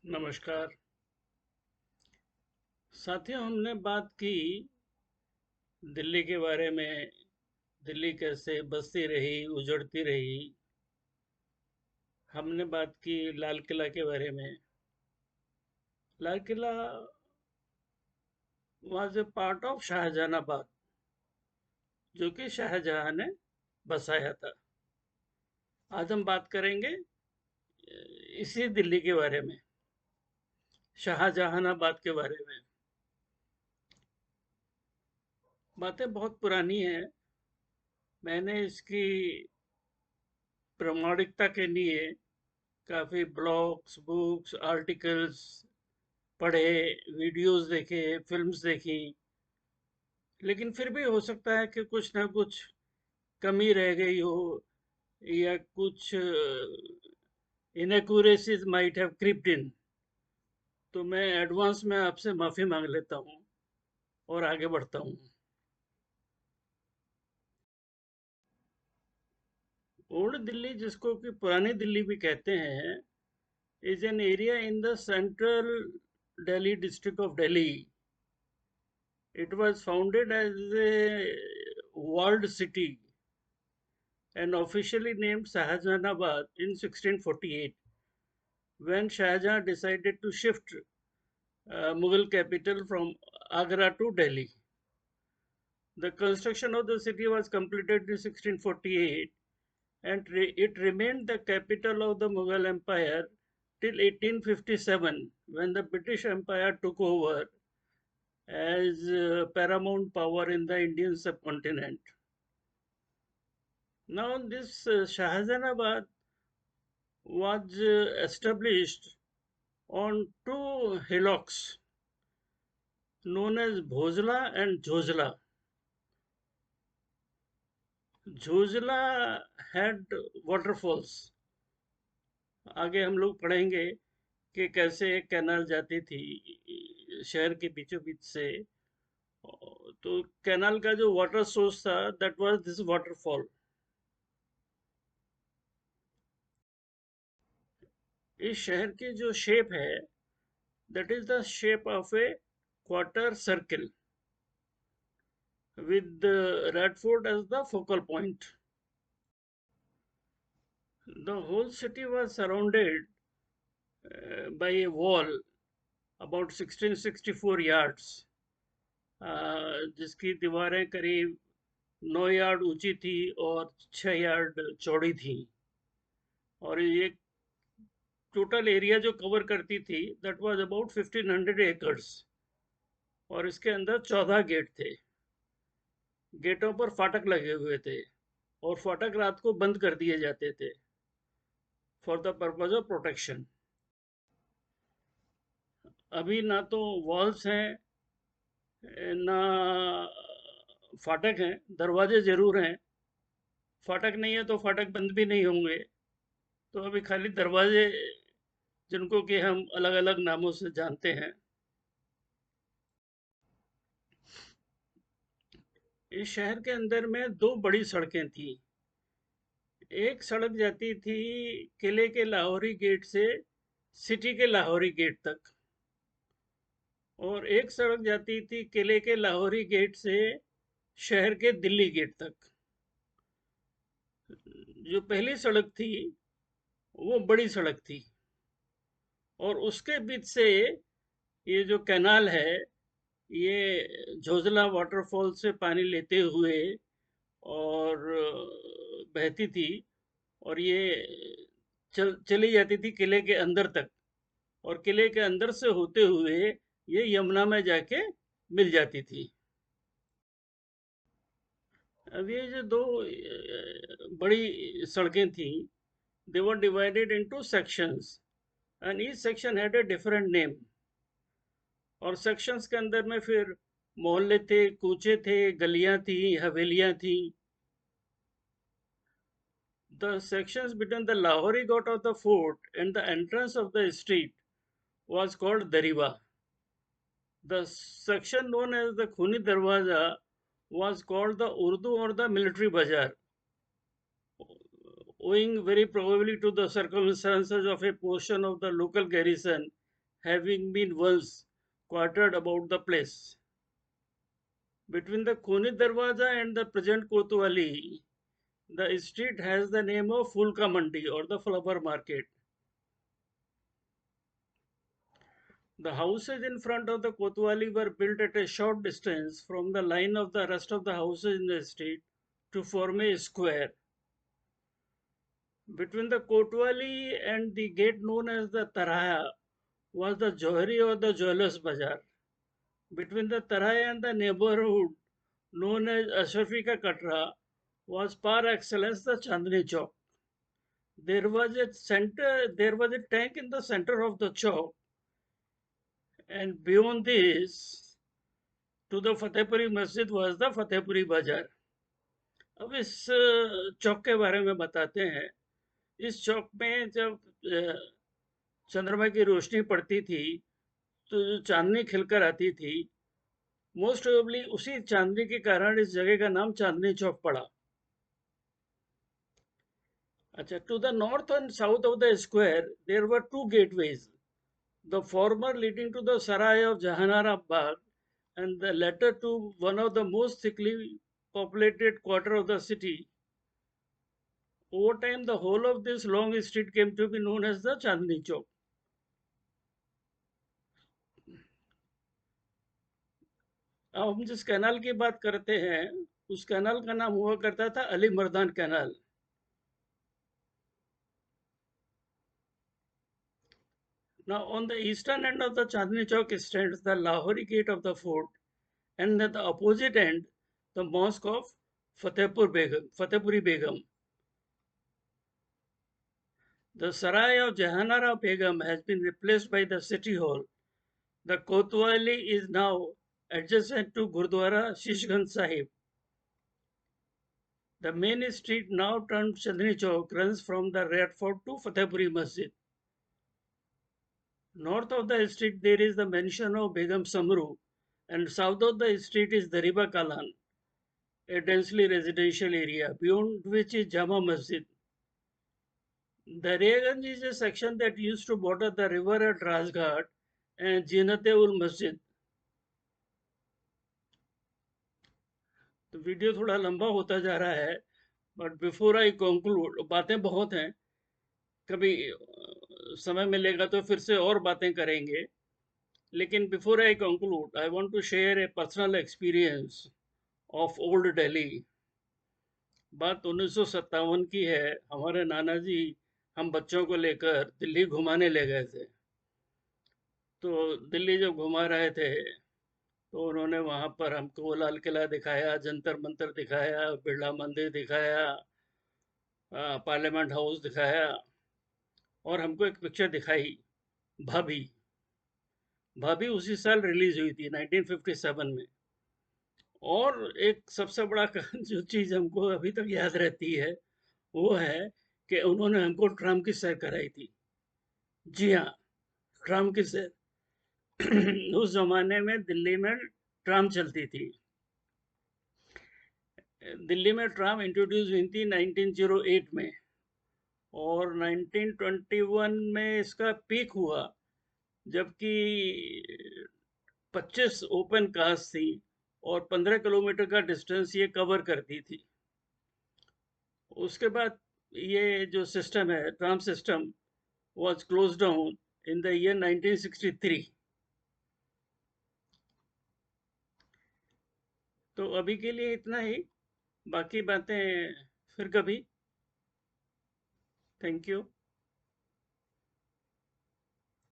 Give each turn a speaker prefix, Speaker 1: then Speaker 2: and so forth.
Speaker 1: नमस्कार साथियों, हमने बात की दिल्ली के बारे में। दिल्ली कैसे बसती रही, उजड़ती रही। हमने बात की लाल किला के बारे में। Lal Qila was a part of Shahjahanabad, जो कि शाहजहां ने बसाया था। आज हम बात करेंगे इसी दिल्ली के बारे में, शाहजहानाबाद के बारे में। बातें बहुत पुरानी हैं। मैंने इसकी प्रामाणिकता के लिए काफ़ी ब्लॉग्स, बुक्स, आर्टिकल्स पढ़े, वीडियोस देखे, फिल्म्स देखी। लेकिन फिर भी हो सकता है कि कुछ ना कुछ कमी रह गई हो, या कुछ इनएक्यूरेसीज माइट हैव क्रिप्ट इन। तो मैं एडवांस में आपसे माफ़ी मांग लेता हूँ और आगे बढ़ता हूँ। ओल्ड दिल्ली, जिसको कि पुरानी दिल्ली भी कहते हैं, is an area in the central Delhi district of Delhi. It was founded as a walled city and officially named Shahjahanabad in 1648, when Shah Jahan decided to shift Mughal capital from Agra to Delhi. The construction of the city was completed in 1648, and it remained the capital of the Mughal Empire till 1857, when the British Empire took over as paramount power in the Indian subcontinent. Now, this Shahjahanabad was established on two hillocks known as Bhojla and Jojla. Jojla had waterfalls. आगे हम लोग पढ़ेंगे कि कैसे एक canal जाती थी शहर के बीचों बीच से। तो कैनाल का जो वाटर सोर्स था, दैट वाज दिस वाटरफॉल। इस शहर की जो शेप है, that is the shape of A quarter circle with Radford as the focal point. The whole city was surrounded by a wall about 1664 yards, जिसकी दीवारें करीब 9 yard ऊंची थी और 6 यार्ड चौड़ी थी। और ये टोटल एरिया जो कवर करती थी, दैट वाज अबाउट 1500 एकर्स। और इसके अंदर 14 गेट थे। गेटों पर फाटक लगे हुए थे, और फाटक रात को बंद कर दिए जाते थे for the purpose of protection. अभी ना तो वॉल्स हैं, ना फाटक हैं। दरवाजे जरूर हैं। फाटक नहीं है तो फाटक बंद भी नहीं होंगे। तो अभी खाली दरवाजे, जिनको कि हम अलग अलग नामों से जानते हैं। इस शहर के अंदर में दो बड़ी सड़कें थी। एक सड़क जाती थी किले के लाहौरी गेट से सिटी के लाहौरी गेट तक, और एक सड़क जाती थी किले के लाहौरी गेट से शहर के दिल्ली गेट तक। जो पहली सड़क थी वो बड़ी सड़क थी, और उसके बीच से ये जो कैनाल है, ये झोझला वाटरफॉल से पानी लेते हुए और बहती थी, और ये चली जाती थी किले के अंदर तक, और किले के अंदर से होते हुए ये यमुना में जाके मिल जाती थी। अब ये जो दो बड़ी सड़कें थी, they were divided into sections, and each section had a different name. और सेक्शंस के अंदर में फिर मोहल्ले थे, कूचे थे, गलियां थी, हवेलियां थी। The sections between the Lahori gate of the fort and the entrance of the street was called Dariba. The section known as the Khuni Darwaza was called the Urdu or the military bazaar, owing very probably to the circumstances of a portion of the local garrison having been once quartered about the place. Between the Koni Darwaza and the present Kotwali, the street has the name of Fulka Mandi or the flower market. The houses in front of the Kotwali were built at a short distance from the line of the rest of the houses in the street to form a square. Between the Kotwali and the gate known as the Taraya was the Johari or the Jewelers Bazaar. Between the Taraya and the neighborhood known as Ashrafika Katra was par excellence the Chandni Chowk. There was a tank in the center of the chowk, and beyond this, to the Fatehpuri Masjid was the Fatehpuri Bazaar. अब इस चौक के बारे में बताते हैं। इस चौक में जब चंद्रमा की रोशनी पड़ती थी तो जो चांदनी खिलकर आती थी, मोस्ट प्रोबेबली उसी चांदनी के कारण इस जगह का नाम चांदनी चौक पड़ा। अच्छा, to the north and south of the square there were two gateways, the former leading to the Sarai of Jahanara Bagh and the latter to one of the most thickly populated quarter of the city. Over time, the whole of this long street came to be known as the Chandni Chowk. अब हम जिस canal की बात करते हैं, उस canal का नाम हुआ करता था Ali Mardan canal. Now, on the eastern end of the Chandni Chowk stands the Lahori gate of the fort, and at the opposite end, the mosque of Fatehpuri Begum. The Sarai of Jahanara Begum has been replaced by the city hall. The Kotwali is now adjacent to Gurdwara Shishganj Sahib. The main street, now termed Chandni Chowk, runs from the Red Fort to Fatehpuri Masjid. North of the street there is the mansion of Begum Samru, and south of the street is Dariba Kalan, a densely residential area, beyond which is Jama Masjid. Daryaganj is a section that used to border the river at Rajghat and Jinate-ul Masjid. तो video थोड़ा लंबा होता जा रहा है, but before I conclude, बातें बहुत हैं, कभी समय मिलेगा तो फिर से और बातें करेंगे, लेकिन before I conclude I want to share a personal experience of old Delhi. बात 1957 की है। हमारे नाना जी हम बच्चों को लेकर दिल्ली घुमाने ले गए थे। तो दिल्ली जब घुमा रहे थे तो उन्होंने वहाँ पर हमको लाल किला दिखाया, जंतर मंतर दिखाया, बिरला मंदिर दिखाया, पार्लियामेंट हाउस दिखाया, और हमको एक पिक्चर दिखाई, भाभी। भाभी उसी साल रिलीज हुई थी 1957 में। और एक सबसे बड़ा जो चीज़ हमको अभी तक याद रहती है वो है कि उन्होंने हमको ट्राम की सैर कराई थी। जी हाँ, ट्राम की सैर। उस जमाने में दिल्ली में ट्राम चलती थी। दिल्ली में ट्राम इंट्रोड्यूस हुई थी 1908 में, और 1921 में इसका पीक हुआ, जबकि 25 ओपन कार्स थी और 15 किलोमीटर का डिस्टेंस ये कवर करती थी। उसके बाद ये जो सिस्टम है, tram system, was closed down in the year 1963. तो अभी के लिए इतना ही, बाकी बातें फिर कभी। Thank you.